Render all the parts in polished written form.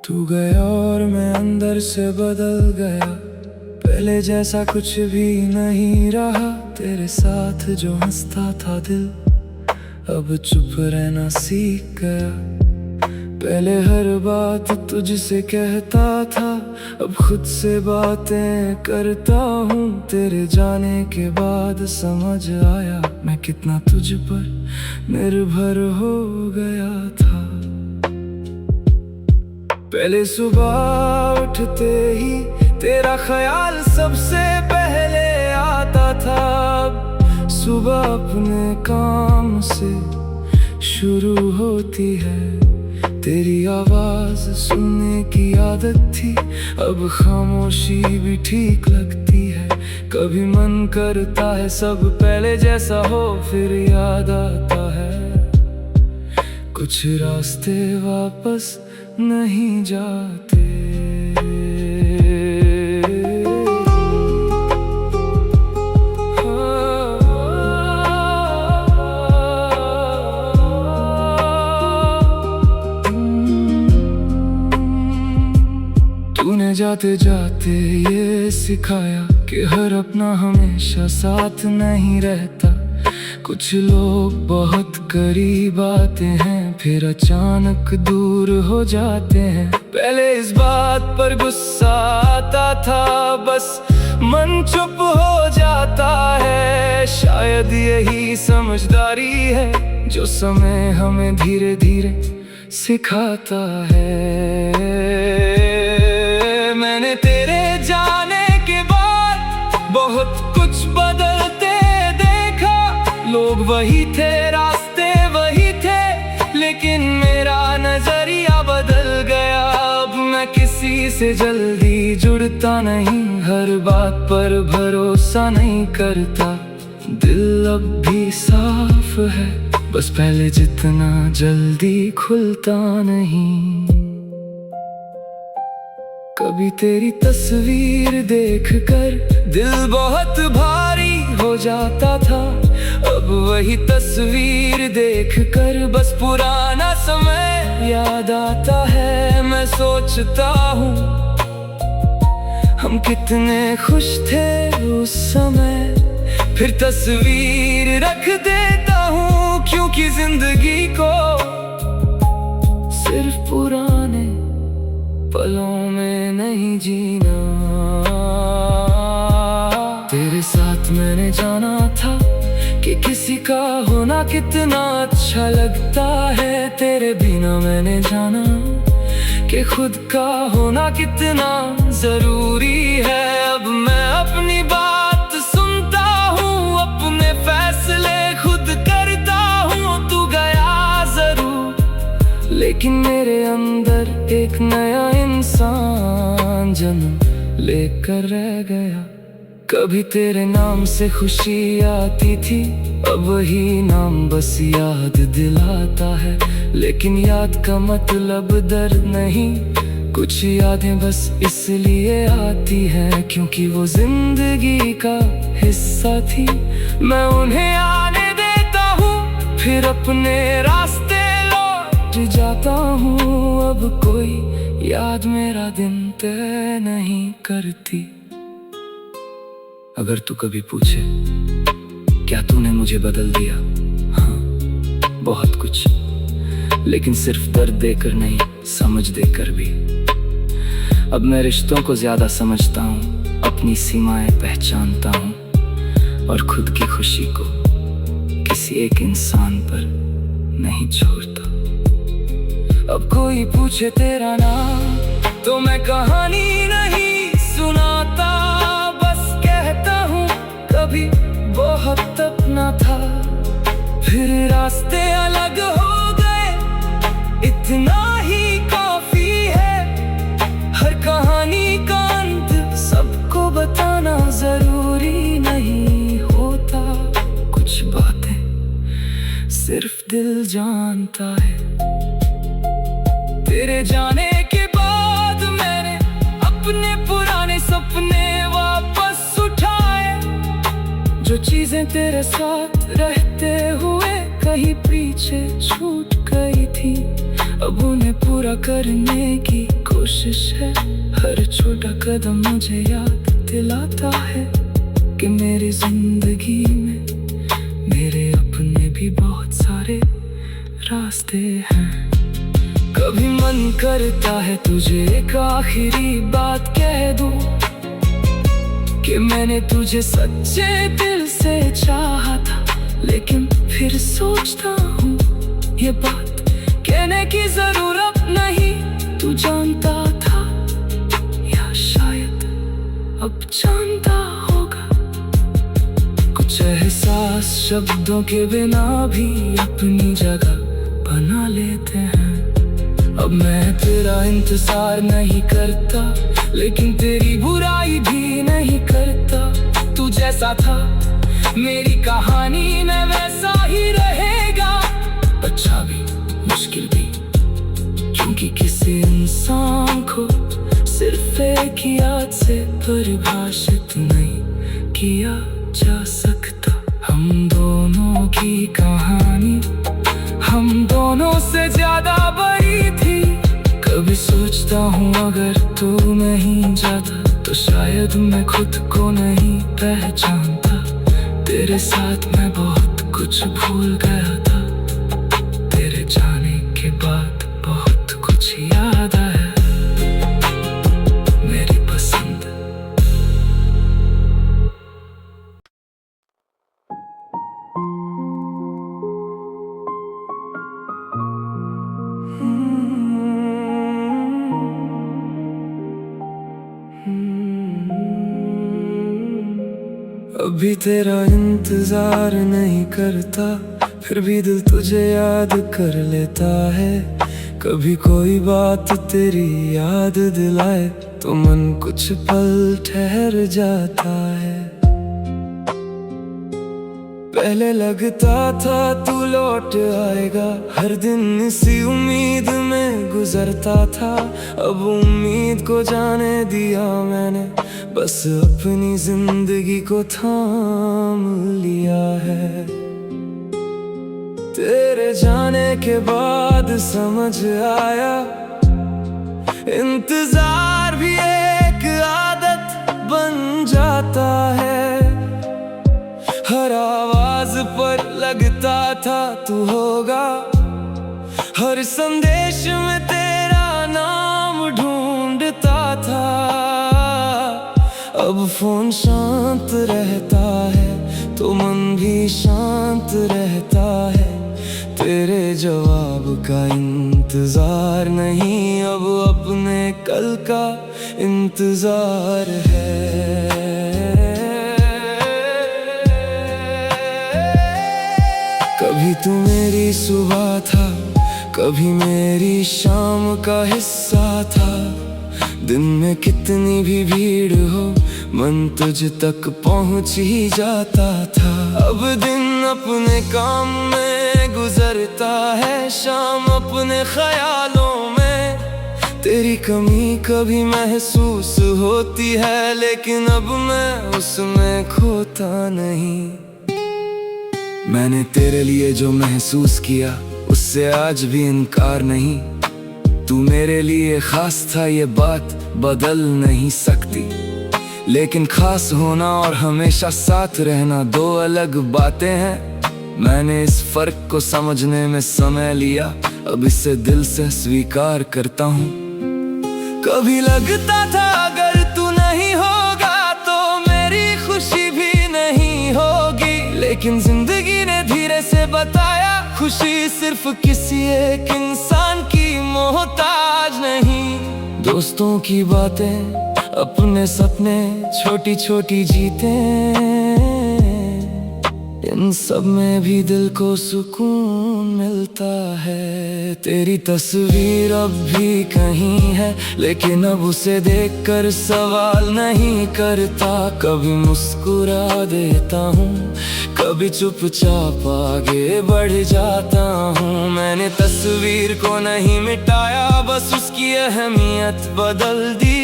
तू गया और मैं अंदर से बदल गया। पहले जैसा कुछ भी नहीं रहा। तेरे साथ जो हंसता था दिल अब चुप रहना सीख गया। पहले हर बात तुझसे कहता था, अब खुद से बातें करता हूँ। तेरे जाने के बाद समझ आया मैं कितना तुझ पर निर्भर हो गया था। पहले सुबह उठते ही तेरा ख्याल सबसे पहले आता था। अब सुबह अपने काम से शुरू होती है। तेरी आवाज सुनने की आदत थी, अब खामोशी भी ठीक लगती है। कभी मन करता है सब पहले जैसा हो, फिर याद आता है कुछ रास्ते वापस नहीं जाते। तूने जाते जाते ये सिखाया कि हर अपना हमेशा साथ नहीं रहता। कुछ लोग बहुत करीब आते हैं, फिर अचानक दूर हो जाते हैं। पहले इस बात पर गुस्सा आता था, बस मन चुप हो जाता है। शायद यही समझदारी है जो समय हमें धीरे धीरे सिखाता है। मैंने तेरे जाने के बाद बहुत कुछ बदलते देखा। लोग वही थे, रास्ते वही थे, लेकिन मेरा नजरिया बदल गया। अब मैं किसी से जल्दी जुड़ता नहीं, हर बात पर भरोसा नहीं करता। दिल अब भी साफ है, बस पहले जितना जल्दी खुलता नहीं। कभी तेरी तस्वीर देखकर दिल बहुत भारी हो जाता था। अब वही तस्वीर देखकर बस पुराना समय याद आता है। मैं सोचता हूँ हम कितने खुश थे उस समय, फिर तस्वीर रख देता हूँ, क्योंकि जिंदगी को सिर्फ पुराने पलों में नहीं जीना। तेरे साथ मैंने जाना था कि किसी का होना कितना अच्छा लगता है। तेरे बिना मैंने जाना कि खुद का होना कितना जरूरी है। अब मैं अपनी बात सुनता हूँ, अपने फैसले खुद करता हूँ। तू गया जरूर, लेकिन मेरे अंदर एक नया इंसान जन्म लेकर रह गया। कभी तेरे नाम से खुशी आती थी, अब वही नाम बस याद दिलाता है। लेकिन याद का मतलब दर्द नहीं, कुछ यादें बस इसलिए आती हैं क्योंकि वो जिंदगी का हिस्सा थी। मैं उन्हें आने देता हूँ, फिर अपने रास्ते लौट जाता हूँ। अब कोई याद मेरा दिन तय नहीं करती। अगर तू कभी पूछे क्या तूने मुझे बदल दिया, हाँ बहुत कुछ, लेकिन सिर्फ दर्द देकर नहीं, समझ देकर भी। अब मैं रिश्तों को ज्यादा समझता हूँ, अपनी सीमाएं पहचानता हूँ और खुद की खुशी को किसी एक इंसान पर नहीं छोड़ता। अब कोई पूछे तेरा नाम तो मैं कहानी नहीं सुनाता, बस कहता हूँ कभी बहुत अपना था, फिर रास्ते अलग हो गए, इतना ही काफी है। हर कहानी का अंत सबको बताना जरूरी नहीं होता। कुछ बातें सिर्फ दिल जानता है। तेरे जाने के बाद मैंने अपने पुराने सपने वापस उठाए। जो चीजें तेरे साथ रहते हुए कहीं पीछे छूट गई थी, अब उन्हें पूरा करने की कोशिश है। हर छोटा कदम मुझे याद दिलाता है कि मेरी जिंदगी में मेरे अपने भी बहुत सारे रास्ते हैं। कभी मन करता है तुझे एक आखिरी बात कह दूं कि मैंने तुझे सच्चे दिल से चाहा था, लेकिन फिर सोचता हूँ ये बात कहने की जरूरत नहीं। तू जानता था या शायद अब जानता होगा। कुछ एहसास शब्दों के बिना भी अपनी जगह बना लेते हैं। अब मैं तेरा इंतजार नहीं करता, लेकिन तेरी बुराई भी नहीं करता। तू जैसा था मेरी कहानी में वैसा ही रहेगा, अच्छा भी मुश्किल भी, क्योंकि किसी इंसान को सिर्फ एक याद से परिभाषित नहीं किया जा सकता। हम दोनों की कहानी हम दोनों से ज्यादा बड़ी थी। कभी सोचता हूँ अगर तू नहीं जाता तो शायद मैं खुद को नहीं पहचानता। तेरे साथ मैं बहुत कुछ भूल गया था, तेरे जाने के बाद बहुत कुछ याद आया मेरी पसंद। अभी तेरा इंतजार नहीं करता, फिर भी दिल तुझे याद कर लेता है। कभी कोई बात तेरी याद दिलाए तो मन कुछ पल ठहर जाता है। पहले लगता था तू लौट आएगा, हर दिन इसी उम्मीद में गुजरता था। अब उम्मीद को जाने दिया मैंने, बस अपनी जिंदगी को थाम लिया है। तेरे जाने के बाद समझ आया इंतजार भी एक आदत बन जाता है। हर आवाज पर लगता था तू होगा, हर संदेश में तेरा नाम ढूंढता था। अब फोन शांत रहता है तो मन भी शांत रहता है। तेरे जवाब का इंतजार नहीं, अब अपने कल का इंतजार है। कभी तू मेरी सुबह था, कभी मेरी शाम का हिस्सा था। दिन में कितनी भी भीड़ हो, मन तुझ तक पहुंच ही जाता था। अब दिन अपने काम में गुजरता है, शाम अपने ख्यालों में। तेरी कमी कभी महसूस होती है, लेकिन अब मैं उसमें खोता नहीं। मैंने तेरे लिए जो महसूस किया उससे आज भी इनकार नहीं। तू मेरे लिए खास था, ये बात बदल नहीं सकती। लेकिन खास होना और हमेशा साथ रहना दो अलग बातें हैं। मैंने इस फर्क को समझने में समय लिया, अब इसे दिल से स्वीकार करता हूँ। कभी लगता था अगर तू नहीं होगा तो मेरी खुशी भी नहीं होगी, लेकिन जिंदगी ने धीरे से बताया खुशी सिर्फ किसी एक इंसान की मोहताज नहीं। दोस्तों की बातें, अपने सपने, छोटी छोटी जीतें, इन सब में भी दिल को सुकून मिलता है। तेरी तस्वीर अब भी कहीं है, लेकिन अब उसे देखकर सवाल नहीं करता। कभी मुस्कुरा देता हूँ, कभी चुपचाप आगे बढ़ जाता हूँ। मैंने तस्वीर को नहीं मिटाया, बस उसकी अहमियत बदल दी।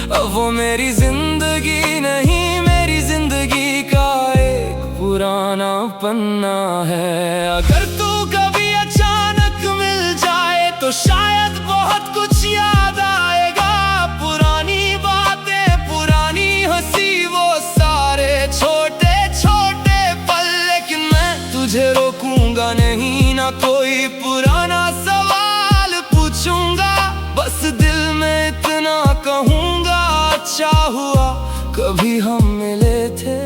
अब वो मेरी जिंदगी नहीं, मेरी जिंदगी का एक पुराना पन्ना है। अगर तू कभी अचानक मिल जाए तो शायद बहुत कुछ याद आएगा, पुरानी बातें, पुरानी हंसी, वो सारे छोटे छोटे पल। लेकिन मैं तुझे रोकूंगा नहीं, ना कोई पुराना सवाल पूछूंगा, बस दिल में इतना कहूंगा, अच्छा हुआ कभी हम मिले थे।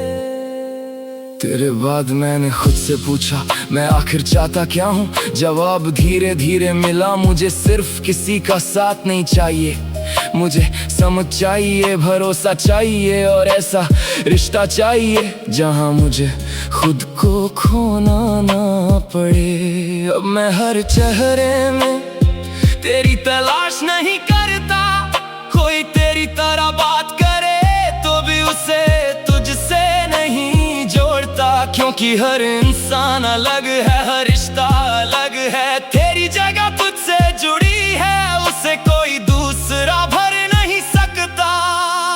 तेरे बाद मैंने खुद से पूछा, मैं आखिर चाहता क्या हूँ? जवाब धीरे धीरे मिला, मुझे सिर्फ किसी का साथ नहीं चाहिए, मुझे समझ चाहिए, भरोसा चाहिए, और ऐसा रिश्ता चाहिए जहाँ मुझे खुद को खोना ना पड़े। अब मैं हर चेहरे में तेरी तलाश नहीं करता, कोई तेरी तरह बात करे तो भी उसे तुझसे नहीं जोड़ता, क्योंकि हर इंसान अलग है, हर रिश्ता अलग है। तेरी जगह तुझसे जुड़ी है, उसे कोई दूसरा भर नहीं सकता।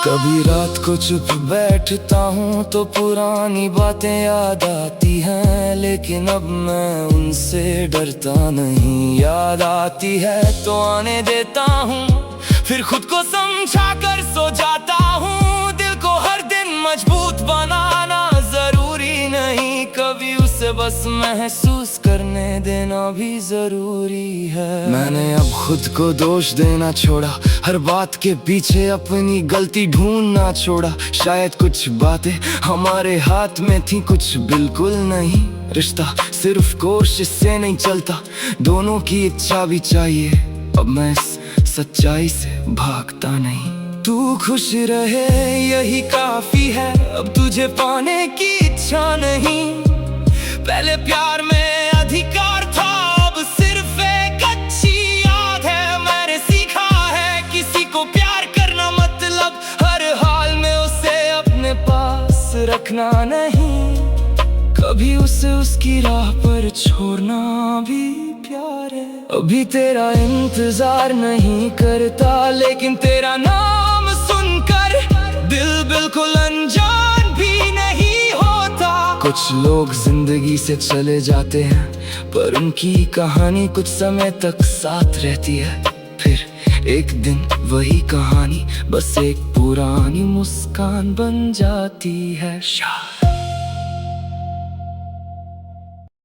कभी रात को चुप बैठता हूँ तो पुरानी बातें याद आती हैं, लेकिन अब मैं उनसे डरता नहीं। याद आती है तो आने देता हूँ, फिर खुद को समझा कर सो जाता हूँ। दिल को हर दिन मजबूत बनाना जरूरी नहीं, कभी उसे बस महसूस करने देना भी जरूरी है। मैंने अब खुद को दोष देना छोड़ा, हर बात के पीछे अपनी गलती ढूंढना छोड़ा। शायद कुछ बातें हमारे हाथ में थी, कुछ बिल्कुल नहीं। रिश्ता सिर्फ कोशिश से नहीं चलता, दोनों की इच्छा भी चाहिए। अब मैं इस सच्चाई से भागता नहीं। तू खुश रहे यही काफी है, अब तुझे पाने की इच्छा नहीं। पहले प्यार में अधिकार था, अब सिर्फ एक अच्छी याद है। मैंने सीखा है किसी को प्यार करना मतलब हर हाल में उसे अपने पास रखना नहीं, कभी उसे उसकी राह पर छोड़ना भी प्यार है। अभी तेरा इंतजार नहीं करता, लेकिन तेरा नाम सुनकर दिल बिल्कुल अनजान भी नहीं होता। कुछ लोग जिंदगी से चले जाते हैं, पर उनकी कहानी कुछ समय तक साथ रहती है। फिर एक दिन वही कहानी बस एक पुरानी मुस्कान बन जाती है।